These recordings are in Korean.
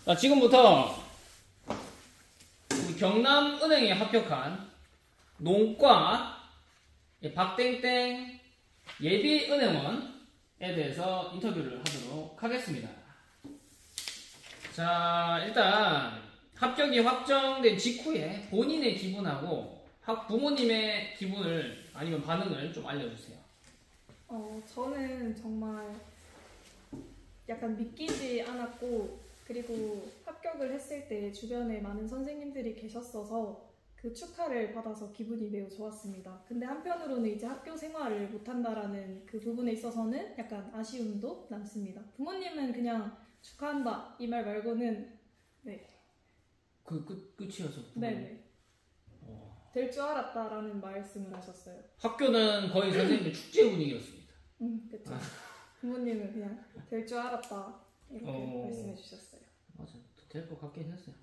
자, 지금부터 우리 경남은행에 합격한 농과 박땡땡 예비은행원에 대해서 인터뷰를 하도록 하겠습니다. 자, 일단 합격이 확정된 직후에 본인의 기분하고 부모님의 기분을 아니면 반응을 좀 알려주세요. 저는 정말 약간 믿기지 않았고, 그리고 합격을 했을 때 주변에 많은 선생님들이 계셨어서 그 축하를 받아서 기분이 매우 좋았습니다. 근데 한편으로는 이제 학교 생활을 못한다라는 그 부분에 있어서는 약간 아쉬움도 남습니다. 부모님은 그냥 축하한다 이 말 말고는 네. 끝이어서. 네네. 될 줄 알았다라는 말씀을 하셨어요. 학교는 거의 선생님의 축제 분위기였습니다. 그쵸. 부모님은 그냥 될 줄 알았다 이렇게 말씀해 주셨어요. 맞아요. 될 것 같긴 했어요.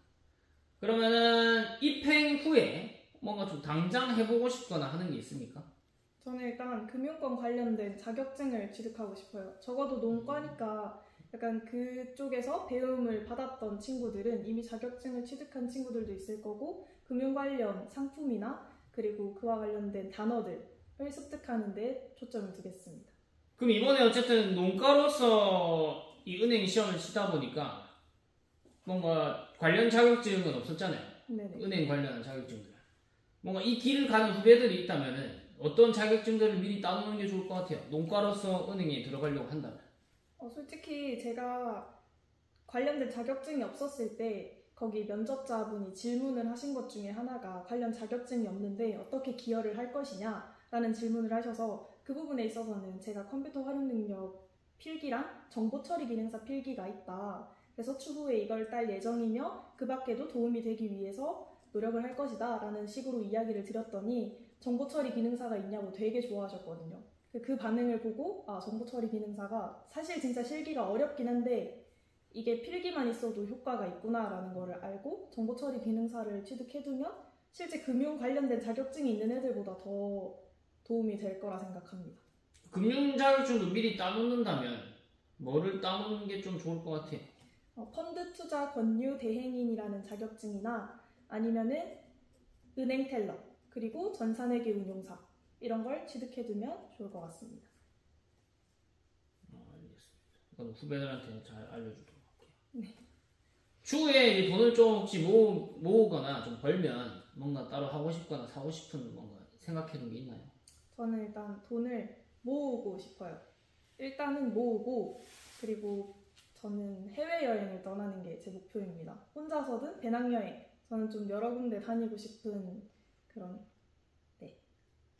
그러면은 입행 후에 뭔가 좀 당장 해보고 싶거나 하는 게 있습니까? 저는 일단 금융권 관련된 자격증을 취득하고 싶어요. 적어도 농과니까 약간 그쪽에서 배움을 받았던 친구들은 이미 자격증을 취득한 친구들도 있을 거고, 금융 관련 상품이나 그리고 그와 관련된 단어들을 습득하는 데 초점을 두겠습니다. 그럼 이번에 어쨌든 농가로서 이 은행 시험을 치다 보니까 뭔가 관련 자격증은 없었잖아요. 네네. 은행 관련한 자격증들. 뭔가 이 길을 가는 후배들이 있다면은 어떤 자격증들을 미리 따놓는 게 좋을 것 같아요. 농가로서 은행에 들어가려고 한다면. 솔직히 제가 관련된 자격증이 없었을 때 거기 면접자분이 질문을 하신 것 중에 하나가 관련 자격증이 없는데 어떻게 기여를 할 것이냐 라는 질문을 하셔서, 그 부분에 있어서는 제가 컴퓨터 활용 능력 필기랑 정보 처리 기능사 필기가 있다. 그래서 추후에 이걸 딸 예정이며 그 밖에도 도움이 되기 위해서 노력을 할 것이다 라는 식으로 이야기를 드렸더니 정보 처리 기능사가 있냐고 되게 좋아하셨거든요. 그 반응을 보고 정보 처리 기능사가 사실 진짜 실기가 어렵긴 한데 이게 필기만 있어도 효과가 있구나 라는 거를 알고 정보 처리 기능사를 취득해두면 실제 금융 관련된 자격증이 있는 애들보다 더 도움이 될 거라 생각합니다. 금융 자격증도 미리 따놓는다면 뭐를 따놓는 게 좀 좋을 것 같아요? 펀드 투자 권유 대행인이라는 자격증이나 아니면은 은행 텔러, 그리고 전산회계 운용사 이런 걸 취득해두면 좋을 것 같습니다. 알겠습니다. 이건 후배들한테 잘 알려주도록 할게요. 네. 추후에 돈을 좀 혹시 모으거나 좀 벌면 뭔가 따로 하고 싶거나 사고 싶은 뭔가 생각해둔 게 있나요? 저는 일단 돈을 모으고 싶어요. 일단은 모으고, 그리고 저는 해외여행을 떠나는 게 제 목표입니다. 혼자서든 배낭여행, 저는 좀 여러 군데 다니고 싶은 그런. 네.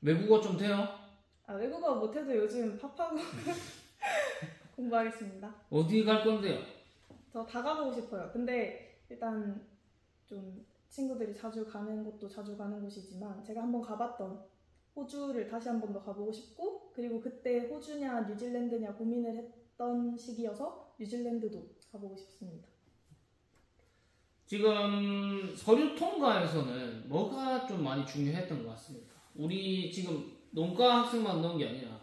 외국어 좀 돼요? 외국어 못해도 요즘 팝하고 공부하겠습니다. 어디 갈 건데요? 저 다 가보고 싶어요. 근데 일단 좀 친구들이 자주 가는 곳도 자주 가는 곳이지만 제가 한번 가봤던 호주를 다시 한 번 더 가보고 싶고, 그리고 그때 호주냐 뉴질랜드냐 고민을 했던 시기여서 뉴질랜드도 가보고 싶습니다. 지금 서류 통과에서는 뭐가 좀 많이 중요했던 것 같습니다. 우리 지금 농가 학생만 넣은 게 아니라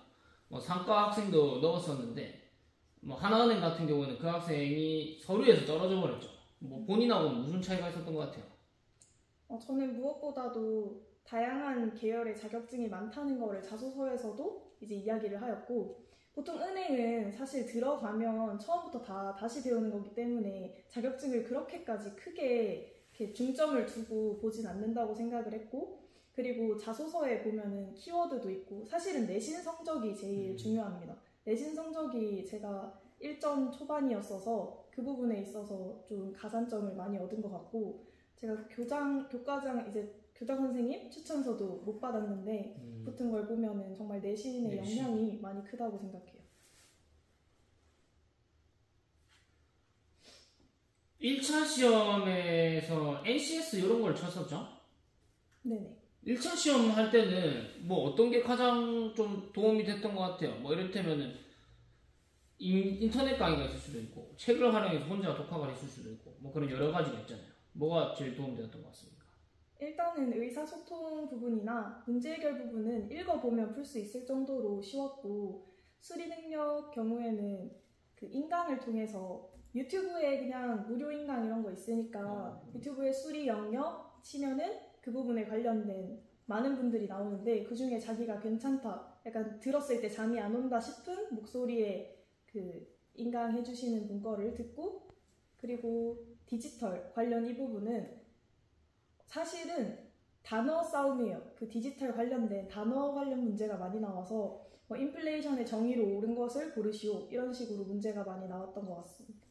상가 학생도 넣었었는데, 하나은행 같은 경우는 그 학생이 서류에서 떨어져 버렸죠. 본인하고는 무슨 차이가 있었던 것 같아요? 저는 무엇보다도 다양한 계열의 자격증이 많다는 거를 자소서에서도 이제 이야기를 하였고, 보통 은행은 사실 들어가면 처음부터 다시 배우는 거기 때문에 자격증을 그렇게까지 크게 이렇게 중점을 두고 보진 않는다고 생각을 했고, 그리고 자소서에 보면은 키워드도 있고, 사실은 내신 성적이 제일 중요합니다. 내신 성적이 제가 1점 초반이었어서 그 부분에 있어서 좀 가산점을 많이 얻은 것 같고, 제가 교과장 선생님 추천서도 못 받았는데 붙은 걸 보면은 정말 내신의 영향이 많이 크다고 생각해요. 1차 시험에서 NCS 이런 걸 쳤었죠? 네네. 1차 시험 할 때는 어떤 게 가장 좀 도움이 됐던 것 같아요? 이를테면은 인터넷 강의가 있을 수도 있고, 책을 활용해서 혼자 독학을 했을 수도 있고, 그런 여러 가지가 있잖아요. 뭐가 제일 도움이 되었던 것 같습니까? 일단은 의사소통 부분이나 문제 해결 부분은 읽어보면 풀 수 있을 정도로 쉬웠고, 수리 능력 경우에는 그 인강을 통해서 유튜브에 그냥 무료 인강 이런 거 있으니까 유튜브에 수리 영역 치면은 그 부분에 관련된 많은 분들이 나오는데 그 중에 자기가 괜찮다, 약간 들었을 때 잠이 안 온다 싶은 목소리에 그 인강 해주시는 분 거를 듣고, 그리고 디지털 관련 이 부분은 사실은 단어 싸움이에요. 그 디지털 관련된 단어 관련 문제가 많이 나와서 뭐 인플레이션의 정의로 옳은 것을 고르시오 이런 식으로 문제가 많이 나왔던 것 같습니다.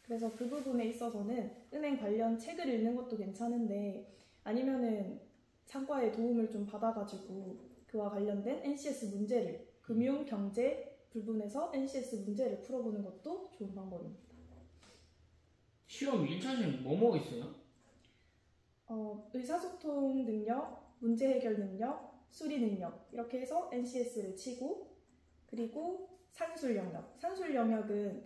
그래서 그 부분에 있어서는 은행 관련 책을 읽는 것도 괜찮은데 아니면은 상과의 도움을 좀 받아가지고 그와 관련된 NCS 문제를 금융 경제 부분에서 NCS 문제를 풀어보는 것도 좋은 방법입니다. 시험 1차 시험 뭐뭐 있어요? 의사소통 능력, 문제 해결 능력, 수리 능력 이렇게 해서 NCS를 치고, 그리고 산술 영역. 산술 영역은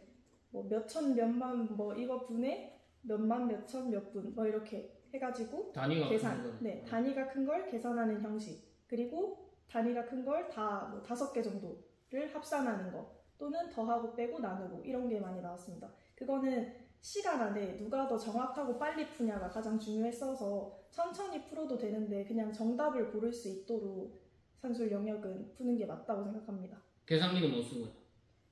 뭐 몇천 몇만 뭐 이거 분에 몇만 몇천 몇 분 뭐 이렇게 해가지고 단위가 계산. 큰 거. 네, 단위가 큰 걸 계산하는 형식. 그리고 단위가 큰 걸 다 뭐 5개 정도를 합산하는 거. 또는 더하고 빼고 나누고 이런 게 많이 나왔습니다. 그거는 시간 안에 누가 더 정확하고 빨리 푸냐가 가장 중요했어서 천천히 풀어도 되는데 그냥 정답을 고를 수 있도록 산술 영역은 푸는 게 맞다고 생각합니다. 계산기는 못 쓰고요.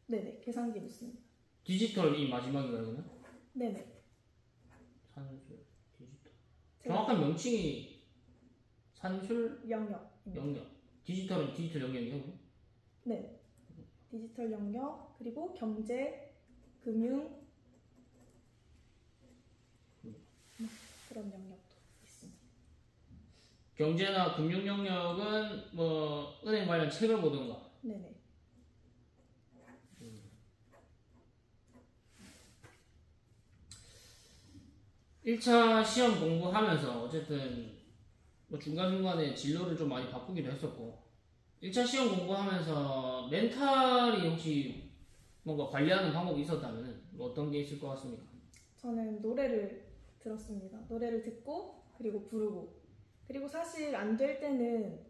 네네, 계산기 묻습니다. 디지털이 마지막인가요, 그러면? 네네. 산술, 디지털. 정확한 명칭이 산술 영역. 디지털은 디지털 영역이요? 네. 디지털 영역, 그리고 경제, 금융, 그런 영역도 있습니다. 경제나 금융 영역은 뭐 은행 관련 책을 보던가. 네네. 1차 시험 공부하면서 어쨌든 뭐 중간중간에 진로를 좀 많이 바꾸기도 했었고, 1차 시험 공부하면서 멘탈이 혹시 뭔가 관리하는 방법이 있었다면 뭐 어떤 게 있을 것 같습니까? 저는 노래를 들었습니다. 노래를 듣고 그리고 부르고, 그리고 사실 안 될 때는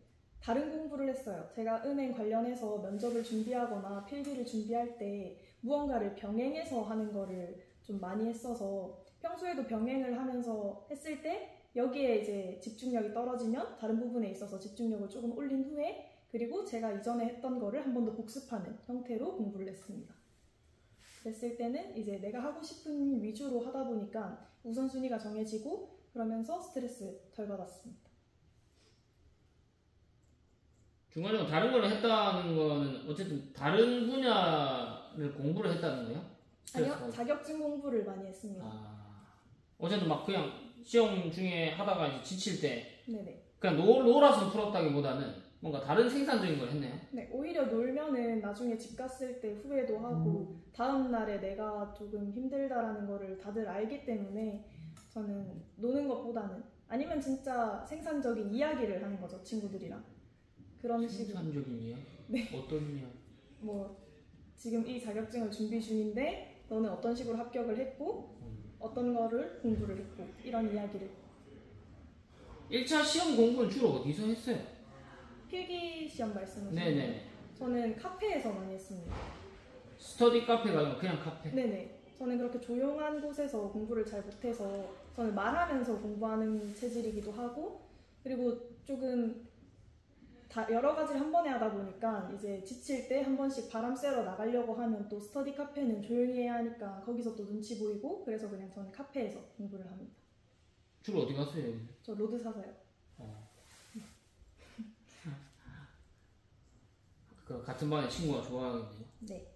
다른 공부를 했어요. 제가 은행 관련해서 면접을 준비하거나 필기를 준비할 때 무언가를 병행해서 하는 거를 좀 많이 했어서 평소에도 병행을 하면서 했을 때 여기에 이제 집중력이 떨어지면 다른 부분에 있어서 집중력을 조금 올린 후에 그리고 제가 이전에 했던 거를 한 번 더 복습하는 형태로 공부를 했습니다. 그랬을 때는 이제 내가 하고 싶은 위주로 하다 보니까 우선순위가 정해지고 그러면서 스트레스 덜 받았습니다. 중간에 다른 걸 했다는 거는 어쨌든 다른 분야를 공부를 했다는 거예요? 아니요, 자격증 공부를 많이 했습니다. 어쨌든 막 그냥 시험 중에 하다가 이제 지칠 때 네네. 그냥 놀아서 풀었다기보다는 뭔가 다른 생산적인 걸 했네요. 네, 오히려 놀면은 나중에 집 갔을 때 후회도 하고 다음 날에 내가 조금 힘들다라는 거를 다들 알기 때문에 저는 노는 것보다는, 아니면 진짜 생산적인 이야기를 하는 거죠, 친구들이랑. 그런 식으로. 생산적인 이야기? 네. 어떤 이야기? 뭐 지금 이 자격증을 준비 중인데 너는 어떤 식으로 합격을 했고 어떤 거를 공부를 했고 이런 이야기를. 1차 시험 공부는 주로 어디서 했어요? 필기 시험 말씀하시는 네네. 거예요? 저는 카페에서 많이 했습니다. 스터디 카페가 아니라 그냥 카페? 네네. 저는 그렇게 조용한 곳에서 공부를 잘 못해서 저는 말하면서 공부하는 체질이기도 하고, 그리고 조금 다 여러 가지를 한 번에 하다 보니까 이제 지칠 때 한 번씩 바람 쐬러 나가려고 하면 또 스터디 카페는 조용히 해야 하니까 거기서 또 눈치 보이고, 그래서 그냥 저는 카페에서 공부를 합니다. 주로 어디 갔어요? 저 로드 사서요. 그 같은 반에 친구가 좋아하겠네요. 네.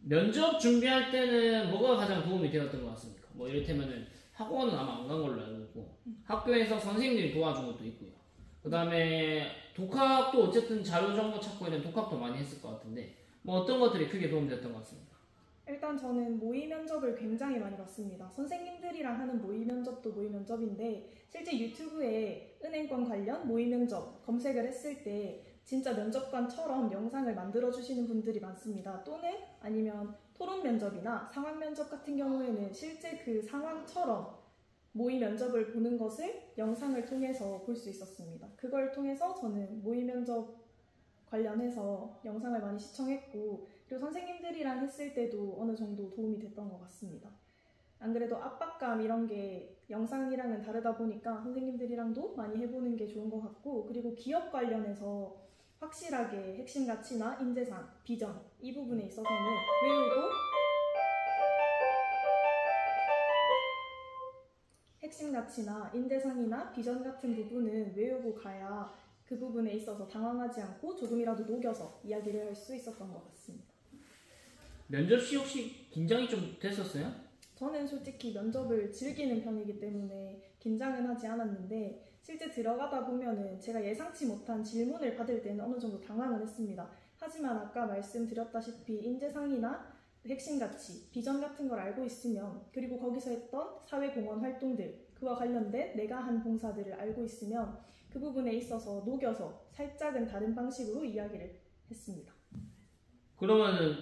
면접 준비할 때는 뭐가 가장 도움이 되었던 것 같습니까? 뭐 이를테면은 학원은 아마 안 간 걸로 알고 있고 학교에서 선생님들이 도와준 것도 있고요. 그 다음에 독학도 어쨌든 자료 정보 찾고 이런 독학도 많이 했을 것 같은데 뭐 어떤 것들이 크게 도움이 됐던 것 같습니까? 일단 저는 모의 면접을 굉장히 많이 봤습니다. 선생님들이랑 하는 모의 면접도 모의 면접인데 실제 유튜브에 은행권 관련 모의 면접 검색을 했을 때 진짜 면접관처럼 영상을 만들어 주시는 분들이 많습니다. 또는 아니면 토론 면접이나 상황 면접 같은 경우에는 실제 그 상황처럼 모의 면접을 보는 것을 영상을 통해서 볼 수 있었습니다. 그걸 통해서 저는 모의 면접 관련해서 영상을 많이 시청했고 그리고 선생님들이랑 했을 때도 어느 정도 도움이 됐던 것 같습니다. 안 그래도 압박감 이런 게 영상이랑은 다르다 보니까 선생님들이랑도 많이 해보는 게 좋은 것 같고 그리고 기업 관련해서 확실하게 핵심 가치나 인재상, 비전 이 부분에 있어서는 외우고 핵심 가치나 인재상이나 비전 같은 부분은 외우고 가야 그 부분에 있어서 당황하지 않고 조금이라도 녹여서 이야기를 할 수 있었던 것 같습니다. 면접 시 혹시 긴장이 좀 됐었어요? 저는 솔직히 면접을 즐기는 편이기 때문에 긴장은 하지 않았는데 실제 들어가다 보면은 제가 예상치 못한 질문을 받을 때는 어느 정도 당황을 했습니다. 하지만 아까 말씀드렸다시피 인재상이나 핵심 가치, 비전 같은 걸 알고 있으면 그리고 거기서 했던 사회공헌 활동들 그와 관련된 내가 한 봉사들을 알고 있으면 그 부분에 있어서 녹여서 살짝은 다른 방식으로 이야기를 했습니다. 그러면은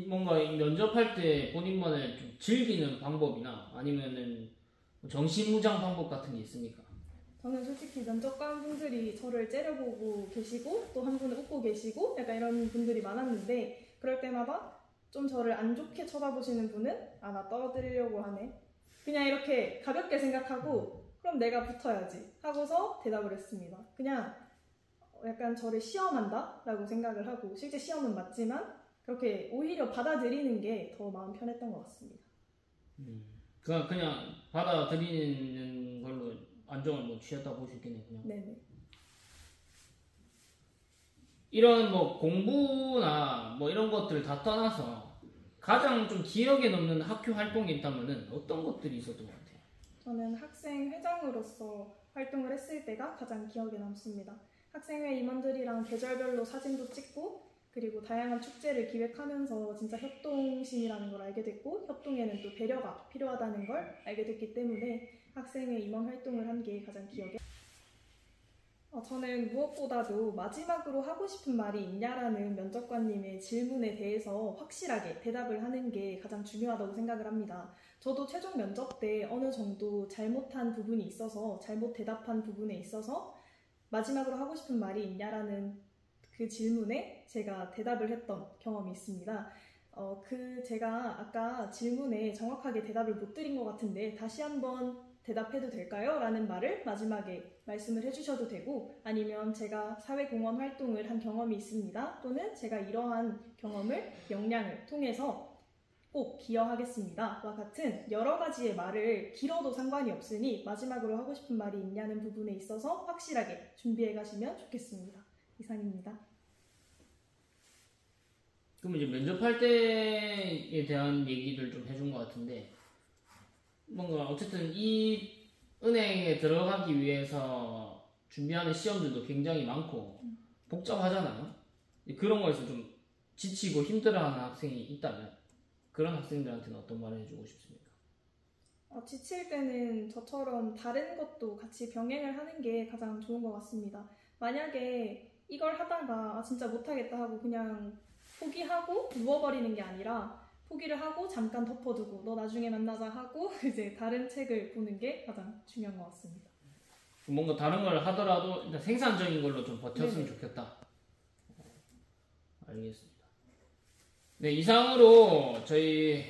뭔가 면접할 때 본인만의 좀 즐기는 방법이나 아니면은 정신무장 방법 같은 게 있습니까? 저는 솔직히 면접관 분들이 저를 째려보고 계시고 또 한 분은 웃고 계시고 약간 이런 분들이 많았는데 그럴 때마다 좀 저를 안 좋게 쳐다보시는 분은 아, 나 떨어뜨리려고 하네. 그냥 이렇게 가볍게 생각하고 그럼 내가 붙어야지 하고서 대답을 했습니다. 그냥 약간 저를 시험한다 라고 생각을 하고 실제 시험은 맞지만 그렇게 오히려 받아들이는 게 더 마음 편했던 것 같습니다. 그냥 받아들이는 걸로 안정을 뭐 취했다고 볼 수 있겠네요. 그냥. 네네. 이런 뭐 공부나 뭐 이런 것들을 다 떠나서 가장 좀 기억에 남는 학교 활동이 있다면은 어떤 것들이 있었던 것 같아요? 저는 학생 회장으로서 활동을 했을 때가 가장 기억에 남습니다. 학생회 임원들이랑 계절별로 사진도 찍고 그리고 다양한 축제를 기획하면서 진짜 협동심이라는 걸 알게 됐고 협동에는 또 배려가 필요하다는 걸 알게 됐기 때문에 학생회 임원 활동을 한 게 가장 기억에 저는 무엇보다도 마지막으로 하고 싶은 말이 있냐라는 면접관님의 질문에 대해서 확실하게 대답을 하는 게 가장 중요하다고 생각을 합니다. 저도 최종 면접 때 어느 정도 잘못한 부분이 있어서 잘못 대답한 부분에 있어서 마지막으로 하고 싶은 말이 있냐라는 그 질문에 제가 대답을 했던 경험이 있습니다. 제가 아까 질문에 정확하게 대답을 못 드린 것 같은데 다시 한번 대답해도 될까요? 라는 말을 마지막에 말씀을 해주셔도 되고 아니면 제가 사회공헌 활동을 한 경험이 있습니다. 또는 제가 이러한 경험을 역량을 통해서 꼭 기여하겠습니다. 와 같은 여러 가지의 말을 길어도 상관이 없으니 마지막으로 하고 싶은 말이 있냐는 부분에 있어서 확실하게 준비해 가시면 좋겠습니다. 이상입니다. 그럼 이제 면접할 때에 대한 얘기들 좀 해준 것 같은데 뭔가 어쨌든 이 은행에 들어가기 위해서 준비하는 시험들도 굉장히 많고 복잡하잖아요. 그런 거에서 좀 지치고 힘들어하는 학생이 있다면 그런 학생들한테는 어떤 말을 해주고 싶습니까? 지칠 때는 저처럼 다른 것도 같이 병행을 하는 게 가장 좋은 것 같습니다. 만약에 이걸 하다가 진짜 못하겠다 하고 그냥 포기하고 누워버리는 게 아니라 포기를 하고 잠깐 덮어두고 너 나중에 만나자 하고 이제 다른 책을 보는 게 가장 중요한 것 같습니다. 뭔가 다른 걸 하더라도 일단 생산적인 걸로 좀 버텼으면 좋겠다. 알겠습니다. 네, 이상으로 저희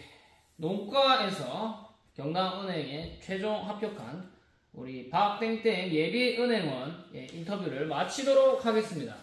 농과에서 경남은행에 최종 합격한 우리 박땡땡 예비은행원 인터뷰를 마치도록 하겠습니다.